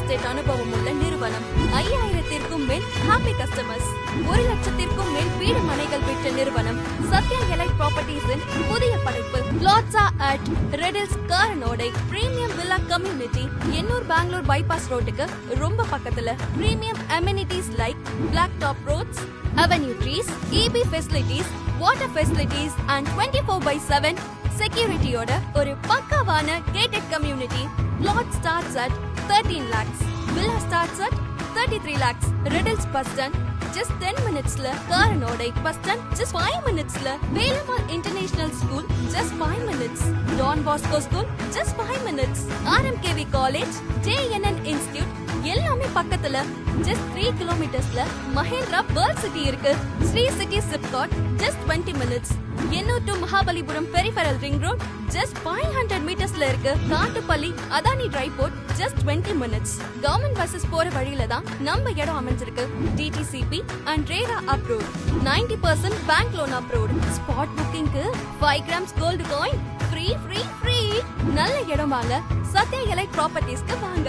Estate அனுபவம் உள்ள நிறுவனம். 5000த்திற்கும் மேல் ஹாப்பி கஸ்டமர்ஸ். 1 லட்சத்திற்கும் மேல் வீடு மனைகள் பெற்ற நிறுவனம் சத்யா எலைட் ப்ராப்பர்ட்டிஸின் புதிய படைப்பு பிளாட்ஸா at Redhills Karanodai premium villa community. Ennore Bangalore bypass ரோட்டுக்கு ரொம்ப பக்கத்துல. Premium amenities like black top roads, avenue trees, EB facilities, water facilities and 24/7 securityயோட ஒரு பக்காவான gated community. Plot starts at 13 lakhs. Villa starts at 33 lakhs. Riddles bus stand just 10 minutesல. Karanodai bus stand just 5 minutesல. Velammal International School just 5 minutes. Don Bosco School just 5 minutes. RMKV College, JNN Institute எல்லாமே பக்கத்துல. just 3 kilometersல Mahindra world city இருக்கு. Sri city SIPCOT just 20 minutes. Ennore to Mahabalipuram peripheral ring road just 500 metersல இருக்கு. Kattupalli Adani dry port just 20 minutes. Government buses போற வழியில தான் நம்ம இடம் அமைஞ்சிருக்கு. DTCP and RERA approved. 90% bank loan approved. Spot புக்கிங்க்கு 5 grams gold coin free. நல்ல இடம் வாங்க சத்யா எலைட் ப்ராப்பர்ட்டிஸ்க்கு வாங்க.